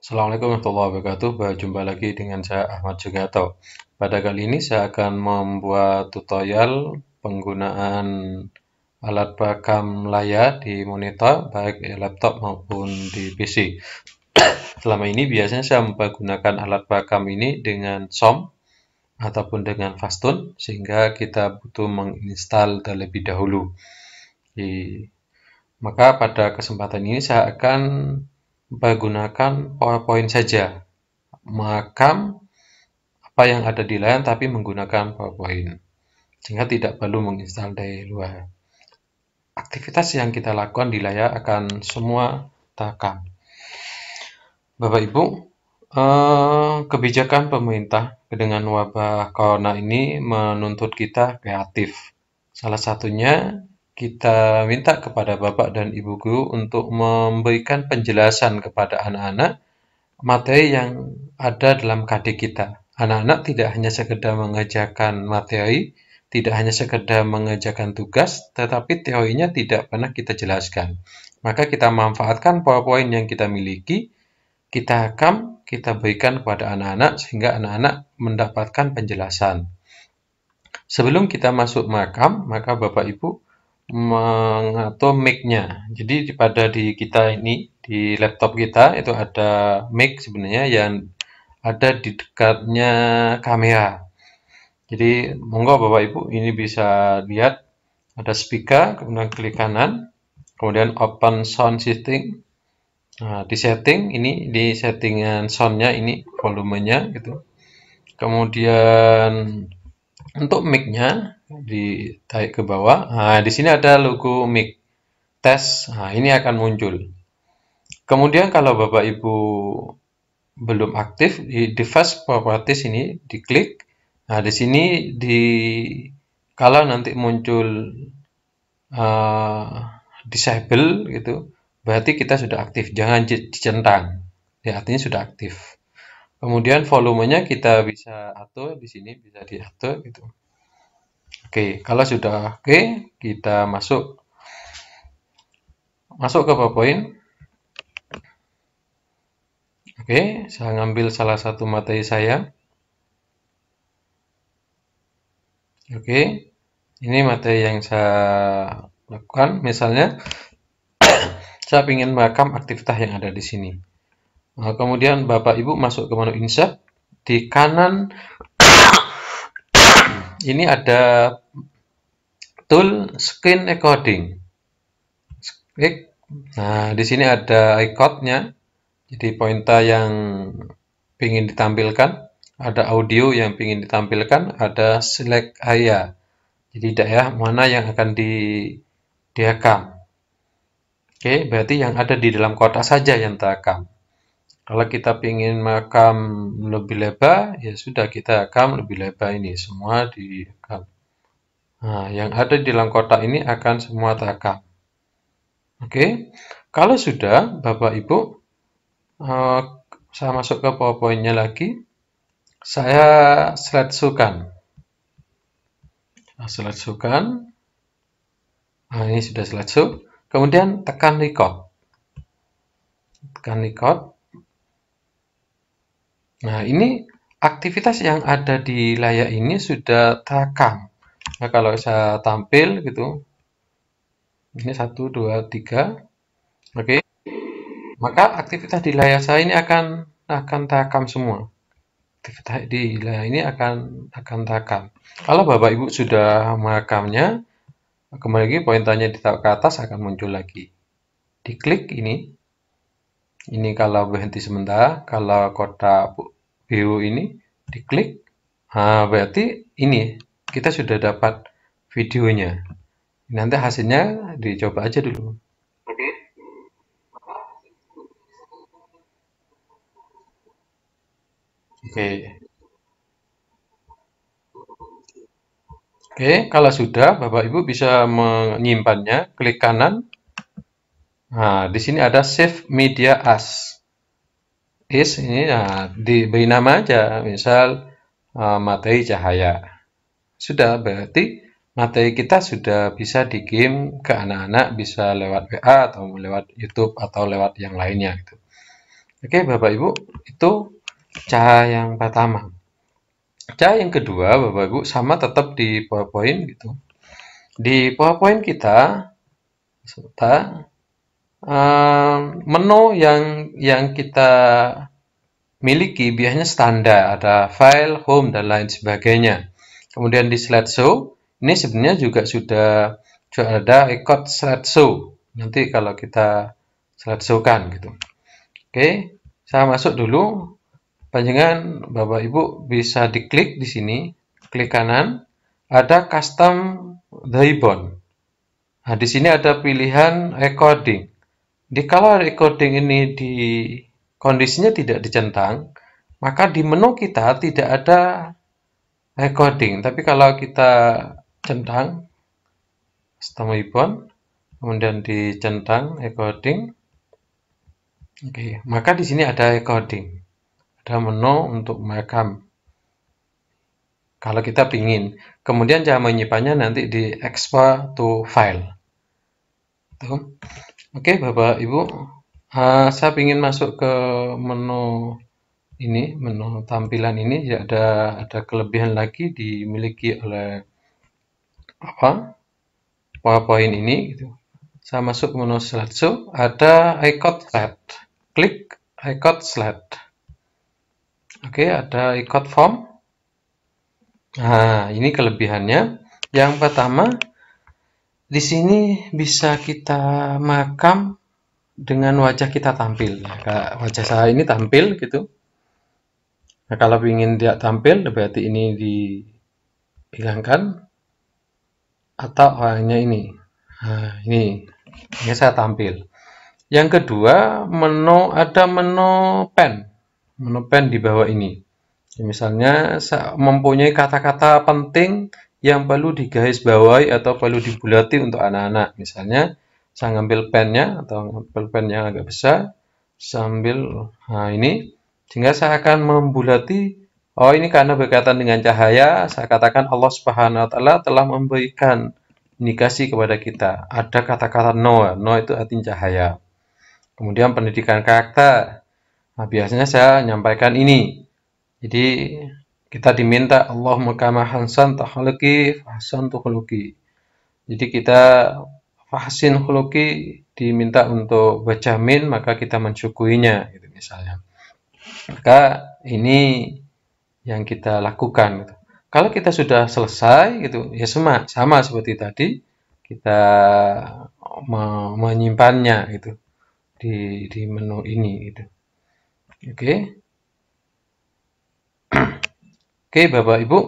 Assalamualaikum warahmatullahi wabarakatuh. Berjumpa lagi dengan saya Ahmad Jugato. Pada kali ini saya akan membuat tutorial penggunaan alat perekam layar di monitor, baik di laptop maupun di PC. Selama ini biasanya saya menggunakan alat perekam ini dengan SOM ataupun dengan Fastun, sehingga kita butuh menginstal terlebih dahulu. Maka pada kesempatan ini saya akan menggunakan PowerPoint saja, merekam apa yang ada di layar tapi menggunakan PowerPoint, sehingga tidak perlu menginstal dari luar. Aktivitas yang kita lakukan di layar akan semua terekam. Bapak Ibu, kebijakan pemerintah dengan wabah corona ini menuntut kita kreatif. Salah satunya kita minta kepada Bapak dan Ibu guru untuk memberikan penjelasan kepada anak-anak materi yang ada dalam KD kita. Anak-anak tidak hanya sekedar mengerjakan materi, tidak hanya sekedar mengerjakan tugas, tetapi teorinya tidak pernah kita jelaskan. Maka kita manfaatkan PowerPoint yang kita miliki, kita rekam, kita berikan kepada anak-anak sehingga anak-anak mendapatkan penjelasan. Sebelum kita masuk merekam, maka Bapak Ibu mengatur mic-nya. Jadi di kita ini, di laptop kita itu ada mic sebenarnya yang ada di dekatnya kamera. Jadi monggo Bapak Ibu ini bisa lihat ada speaker, kemudian klik kanan, kemudian open sound setting. Nah, di setting ini di settingan soundnya ini volumenya gitu. Kemudian untuk mic-nya ditarik ke bawah. Nah, di sini ada logo mic tes. Nah, ini akan muncul. Kemudian kalau Bapak Ibu belum aktif di device properties ini diklik. Nah, di sini kalau nanti muncul disable gitu, berarti kita sudah aktif. Jangan dicentang. Ya, artinya sudah aktif. Kemudian volumenya kita bisa atur di sini, bisa diatur gitu. Oke, kalau sudah oke, kita masuk ke PowerPoint. Oke, saya ngambil salah satu materi saya. Oke, ini materi yang saya lakukan. Misalnya, saya ingin merekam aktivitas yang ada di sini. Nah, kemudian Bapak Ibu masuk ke menu Insert. Di kanan ini ada tool Screen Recording. Klik. Nah, di sini ada recordnya. Jadi pointer yang ingin ditampilkan, ada audio yang ingin ditampilkan, ada select area. Jadi daerah mana yang akan direkam. Oke, berarti yang ada di dalam kotak saja yang terekam. Kalau kita ingin merekam lebih lebar, ya sudah kita rekam lebih lebar ini, semua direkam. Nah, yang ada di dalam kotak ini akan semua terekam. Oke, kalau sudah, Bapak Ibu, saya masuk ke PowerPoint-nya lagi. Saya slideshow-kan. Nah, ini sudah slideshow. Kemudian tekan record. Nah, ini aktivitas yang ada di layar ini sudah terekam. Nah, kalau saya tampil gitu, ini 1, 2, 3. Oke. Maka aktivitas di layar saya ini akan terekam semua. Aktivitas di layar ini akan terekam. Kalau Bapak Ibu sudah merekamnya, kembali lagi pointernya ditaruh ke atas akan muncul lagi. Diklik ini. Ini kalau berhenti sementara, kalau kotak biru ini diklik. Nah, berarti ini kita sudah dapat videonya. Nanti hasilnya dicoba aja dulu. Oke. Oke, kalau sudah Bapak Ibu bisa menyimpannya, klik kanan. Nah, di sini ada Save Media As. Ini diberi nama aja, misal materi cahaya. Sudah, berarti materi kita sudah bisa dikirim ke anak-anak, bisa lewat WA atau lewat YouTube atau lewat yang lainnya gitu. Oke, Bapak Ibu, itu cara yang pertama. Cara yang kedua, Bapak Ibu, sama tetap di PowerPoint gitu. Di PowerPoint kita, sebentar, menu yang kita miliki biasanya standar, ada file, home, dan lain sebagainya. Kemudian di slideshow, ini sebenarnya juga sudah ada ikut slideshow. Nanti kalau kita slideshow kan gitu. Oke, saya masuk dulu. Panjangan Bapak Ibu bisa diklik di sini, klik kanan, ada custom ribbon. Nah, di sini ada pilihan recording. Kalau recording ini di kondisinya tidak dicentang, maka di menu kita tidak ada recording. Tapi kalau kita centang custom ribbon, kemudian dicentang recording, oke, maka di sini ada recording. Ada menu untuk merekam. Kalau kita ingin, kemudian cara menyimpannya nanti di export to file. Tuh. Oke, Bapak Ibu, saya ingin masuk ke menu ini, menu tampilan ini ya ada kelebihan lagi dimiliki oleh PowerPoint ini gitu. Saya masuk menu slideshow, ada record slide. Klik record slide. Oke, ada record form. Nah, ini kelebihannya. Yang pertama, di sini bisa kita makam dengan wajah kita tampil. Nah, wajah saya ini tampil gitu. Nah, kalau ingin dia tampil, berarti ini dihilangkan atau orangnya ini. Nah, ini saya tampil. Yang kedua, ada menu pen di bawah ini. Misalnya mempunyai kata-kata penting yang perlu digarisbawahi atau perlu dibulati untuk anak-anak. Misalnya saya ngambil pennya atau ngambil pen yang agak besar, sambil ini, sehingga saya akan membulati. Oh, ini karena berkaitan dengan cahaya, saya katakan Allah Subhanahu wa taala telah memberikan indikasi kepada kita. Ada kata-kata no itu artinya cahaya. Kemudian pendidikan karakter. Nah, biasanya saya menyampaikan ini. Jadi kita diminta Allahumma kama hasan takhluqi fahsan tukhluqi. Jadi kita fahsin khuluqi diminta untuk berjamin, maka kita mensyukurinya gitu misalnya. Maka ini yang kita lakukan gitu. Kalau kita sudah selesai gitu, ya sama seperti tadi kita menyimpannya gitu di menu ini gitu. Oke. Oke, Bapak Ibu,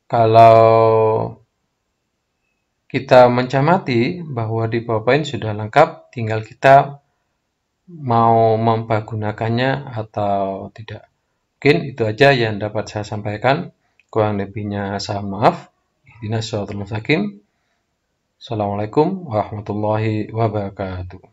kalau kita mencermati bahwa di PowerPoint sudah lengkap, tinggal kita mau mempergunakannya atau tidak. Mungkin itu aja yang dapat saya sampaikan. Kurang lebihnya saya maaf. Ihdinas shiratal mustaqim. Assalamualaikum warahmatullahi wabarakatuh.